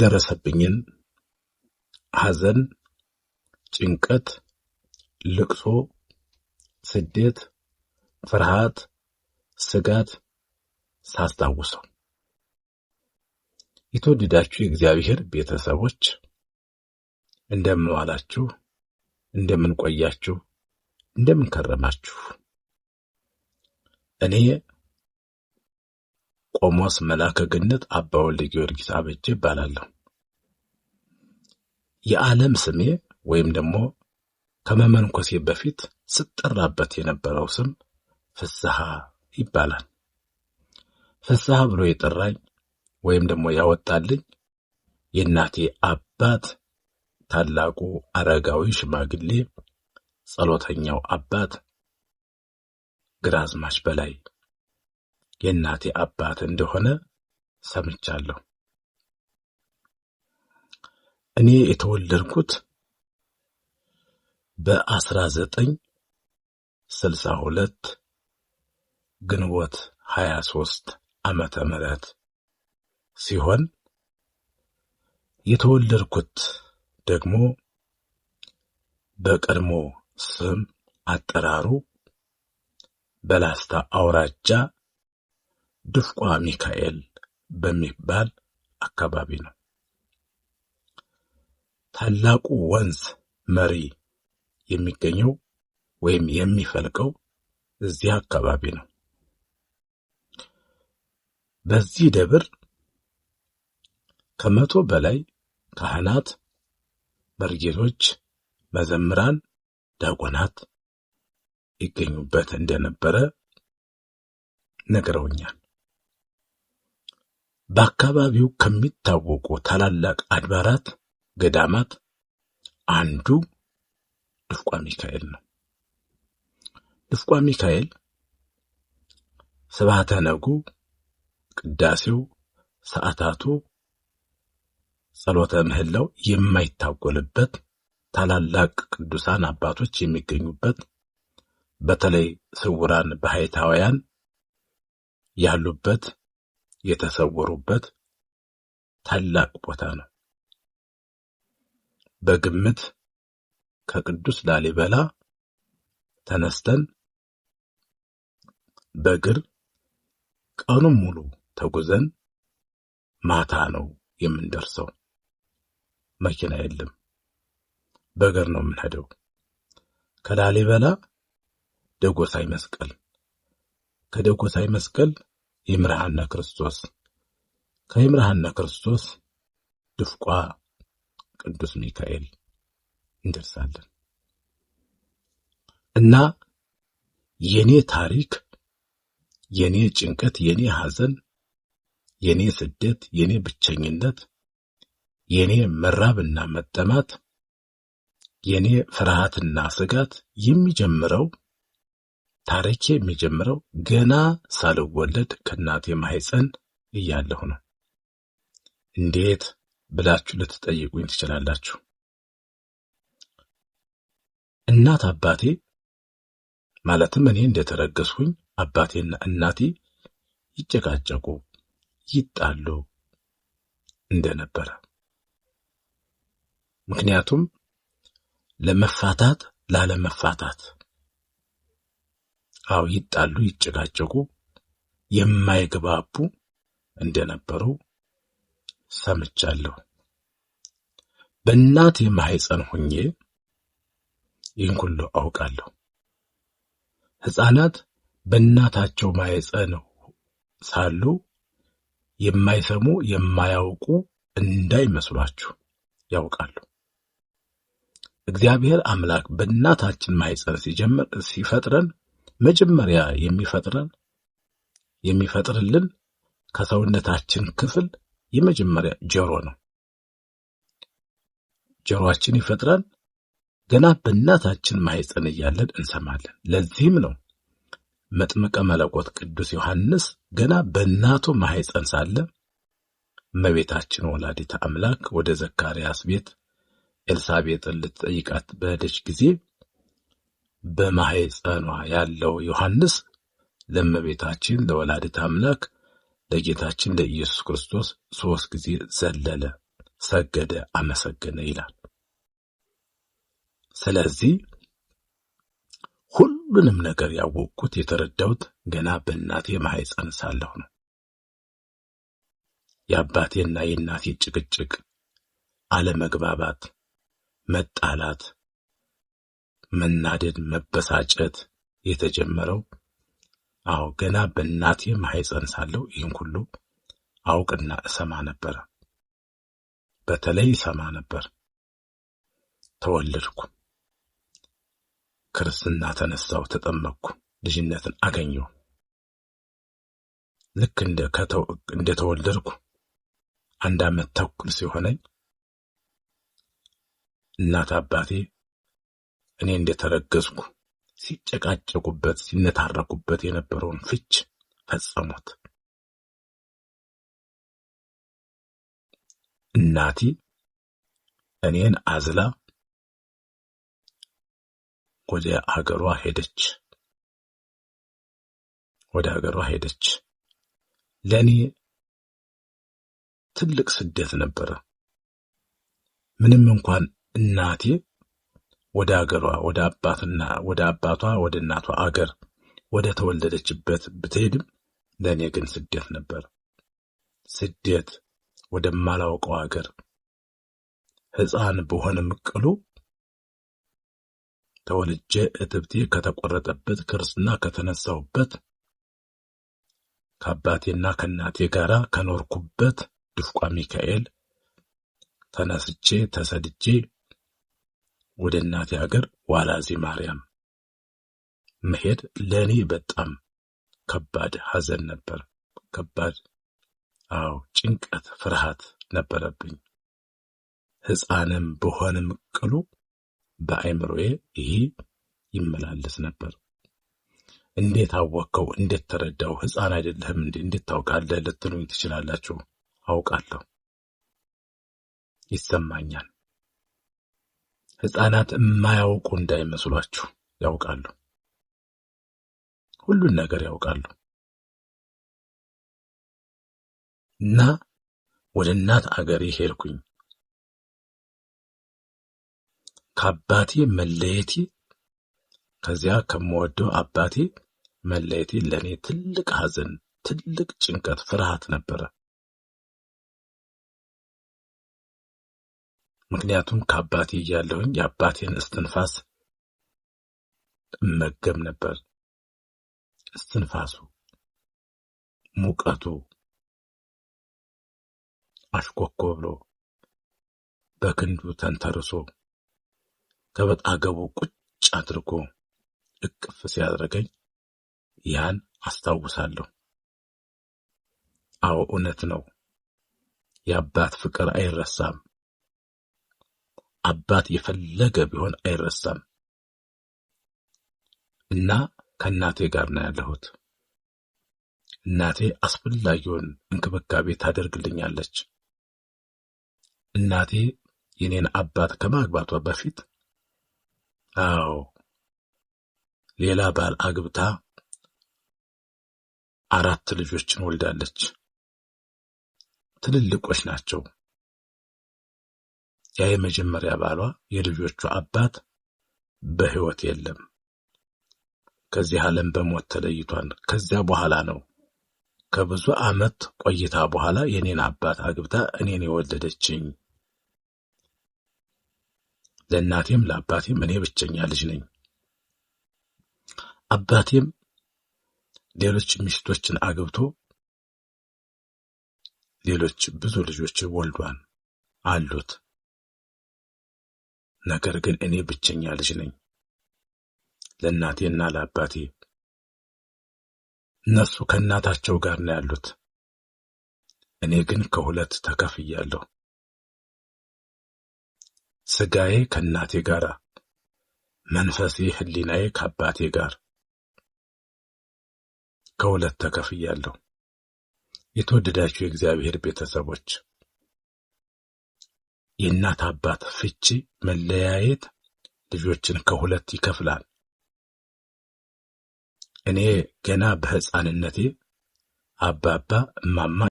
የደረሰብኝን ሐዘን፣ ጭንቀት፣ ልቅሶ፣ ስደት፣ ፍርሃት፣ ስጋት ሳስታውሰው። የተወደዳችሁ የእግዚአብሔር ቤተሰቦች እንደምን ዋላችሁ? እንደምን ቆያችሁ? እንደምን ከረማችሁ? እኔ ቆሞስ መልአከ ገነት አባ ወልደ ጊዮርጊስ አበጀ እባላለሁ። የዓለም ስሜ ወይም ደግሞ ከመመንኮሴ በፊት ስጠራበት የነበረው ስም ፍስሐ ይባላል። ፍስሐ ብሎ የጠራኝ ወይም ደግሞ ያወጣልኝ የእናቴ አባት ታላቁ አረጋዊ ሽማግሌ ጸሎተኛው አባት ግራዝማች በላይ የእናቴ አባት እንደሆነ ሰምቻለሁ። እኔ የተወለድኩት በ1962 ግንቦት 23 ዓመተ ምህረት ሲሆን የተወለድኩት ደግሞ በቀድሞ ስም አጠራሩ በላስታ አውራጃ ድፍቋ ሚካኤል በሚባል አካባቢ ነው። ታላቁ ወንዝ መሪ የሚገኘው ወይም የሚፈልቀው እዚህ አካባቢ ነው። በዚህ ደብር ከ100 በላይ ካህናት፣ መርጌቶች፣ መዘምራን፣ ዲያቆናት ይገኙበት እንደነበረ ነግረውኛል። በአካባቢው ከሚታወቁ ታላላቅ አድባራት ገዳማት አንዱ ድፍቋ ሚካኤል ነው። ድፍቋ ሚካኤል ስብሐተ ነጉ፣ ቅዳሴው፣ ሰዓታቱ፣ ጸሎተ ምህላው የማይታጎልበት ታላላቅ ቅዱሳን አባቶች የሚገኙበት በተለይ ስውራን ባህታውያን ያሉበት የተሰወሩበት ታላቅ ቦታ ነው። በግምት ከቅዱስ ላሊበላ ተነስተን በእግር ቀኑን ሙሉ ተጉዘን ማታ ነው የምንደርሰው። መኪና የለም፣ በእግር ነው የምንሄደው። ከላሊበላ ደጎሳይ መስቀል፣ ከደጎሳይ መስቀል ይምርሃነ ክርስቶስ፣ ከይምርሃነ ክርስቶስ ድፍቋ ቅዱስ ሚካኤል እንደርሳለን። እና የኔ ታሪክ፣ የኔ ጭንቀት፣ የኔ ሐዘን፣ የኔ ስደት፣ የኔ ብቸኝነት፣ የኔ መራብና መጠማት፣ የኔ ፍርሃትና ስጋት የሚጀምረው ታሪኬ የሚጀምረው ገና ሳልወለድ ከእናቴ ማህፀን እያለሁ ነው። እንዴት ብላችሁ ልትጠይቁኝ ትችላላችሁ። እናት አባቴ ማለትም እኔ እንደተረገዝኩኝ አባቴና እናቴ ይጨቃጨቁ፣ ይጣሉ እንደነበረ፣ ምክንያቱም ለመፋታት ላለመፋታት ይጣሉ፣ ይጨቃጨቁ፣ የማይግባቡ እንደነበሩ ሰምቻለሁ። በእናቴ ማህፀን ሆኜ ይህን ሁሉ አውቃለሁ። ሕፃናት በእናታቸው ማህፀን ሳሉ የማይሰሙ የማያውቁ እንዳይመስሏችሁ ያውቃሉ። እግዚአብሔር አምላክ በእናታችን ማህፀን ሲፈጥረን መጀመሪያ የሚፈጥርልን ከሰውነታችን ክፍል የመጀመሪያ ጆሮ ነው። ጆሮአችን ይፈጥራል። ገና በእናታችን ማህፀን እያለን እንሰማለን። ለዚህም ነው መጥምቀ መለኮት ቅዱስ ዮሐንስ ገና በእናቱ ማህፀን ሳለ እመቤታችን ወላዲተ አምላክ ወደ ዘካርያስ ቤት ኤልሳቤጥን ልትጠይቃት በሄደች ጊዜ በማህፀኗ ያለው ዮሐንስ ለእመቤታችን ለወላዲተ አምላክ ለጌታችን ለኢየሱስ ክርስቶስ 3 ጊዜ ዘለለ፣ ሰገደ፣ አመሰገነ ይላል። ስለዚህ ሁሉንም ነገር ያወቅኩት የተረዳሁት ገና በእናቴ ማህፀን ሳለሁ ነው። የአባቴና የእናቴ ጭቅጭቅ፣ አለመግባባት፣ መጣላት፣ መናደድ፣ መበሳጨት የተጀመረው ገና በእናቴ ማህፀን ሳለሁ ይህን ሁሉ አውቅና እሰማ ነበር። በተለይ እሰማ ነበር። ተወለድኩ፣ ክርስትና ተነሳሁ፣ ተጠመቅኩ፣ ልጅነትን አገኘሁ። ልክ እንደተወለድኩ 1 ዓመት ተኩል ሲሆነኝ እናት አባቴ እኔ እንደተረገዝኩ ሲጨቃጨቁበት ሲነታረኩበት የነበረውን ፍች ፈጸሙት። እናቴ እኔን አዝላ ወደ ሀገሯ ሄደች። ለኔ ትልቅ ስደት ነበረ። ምንም እንኳን እናቴ ወደ ሀገሯ ወደ አባቷ ወደ እናቷ አገር ወደ ተወለደችበት ብትሄድም ለኔ ግን ስደት ነበር። ስደት ወደማላውቀው ሀገር ሕፃን በሆነም ቅሉ ተወልጄ እትብቴ ከተቆረጠበት ክርስትና ከተነሳሁበት ከአባቴና ከእናቴ ጋራ ከኖርኩበት ድፍቋ ሚካኤል ተነስቼ ተሰድጄ ወደ እናቴ ሀገር ዋላዚ ማርያም መሄድ ለኔ በጣም ከባድ ሐዘን ነበር። ከባድ ጭንቀት፣ ፍርሃት ነበረብኝ። ሕፃንም በሆነም ቅሉ በአእምሮዬ ይሄ ይመላለስ ነበር። እንዴት አወቀው? እንዴት ተረዳው? ሕፃን አይደለህም እንዴት ታውቃለህ ልትሉኝ ትችላላችሁ። አውቃለሁ፣ ይሰማኛል። ሕፃናት የማያውቁ እንዳይመስሏችሁ፣ ያውቃሉ። ሁሉን ነገር ያውቃሉ። እና ወደ እናት አገሬ ሄድኩኝ። ከአባቴ መለየቴ፣ ከዚያ ከምወደው አባቴ መለየቴ ለኔ ትልቅ ሐዘን፣ ትልቅ ጭንቀት፣ ፍርሃት ነበረ። ምክንያቱም ከአባቴ እያለሁኝ የአባቴን እስትንፋስ እመገብ ነበር። እስትንፋሱ፣ ሙቀቱ አሽኮኮ ብሎ በክንዱ ተንተርሶ ከበጣገቡ ቁጭ አድርጎ እቅፍ ሲያደርገኝ ያን አስታውሳለሁ። እውነት ነው። የአባት ፍቅር አይረሳም። አባት የፈለገ ቢሆን አይረሳም። እና ከእናቴ ጋር ነው ያለሁት። እናቴ አስፈላጊውን እንክብካቤ ታደርግልኛለች። እናቴ የኔን አባት ከማግባቷ በፊት ሌላ ባል አግብታ 4 ልጆችን ወልዳለች። ትልልቆች ናቸው። ያ የመጀመሪያ ባሏ የልጆቹ አባት በሕይወት የለም፣ ከዚህ ዓለም በሞት ተለይቷል። ከዚያ በኋላ ነው ከብዙ ዓመት ቆይታ በኋላ የኔን አባት አግብታ እኔን የወለደችኝ። ለእናቴም ለአባቴም እኔ ብቸኛ ልጅ ነኝ። አባቴም ሌሎች ሚስቶችን አግብቶ ሌሎች ብዙ ልጆች ወልዷል አሉት። ነገር ግን እኔ ብቸኛ ልጅ ነኝ ለእናቴና ለአባቴ። እነሱ ከእናታቸው ጋር ነው ያሉት። እኔ ግን ከሁለት ተከፍያለሁ። ስጋዬ ከእናቴ ጋር፣ መንፈሴ ህሊናዬ ከአባቴ ጋር ከሁለት ተከፍያለሁ። የተወደዳችሁ የእግዚአብሔር ቤተሰቦች፣ የእናት አባት ፍቺ መለያየት ልጆችን ከሁለት ይከፍላል። እኔ ገና በሕፃንነቴ አባባ እማማ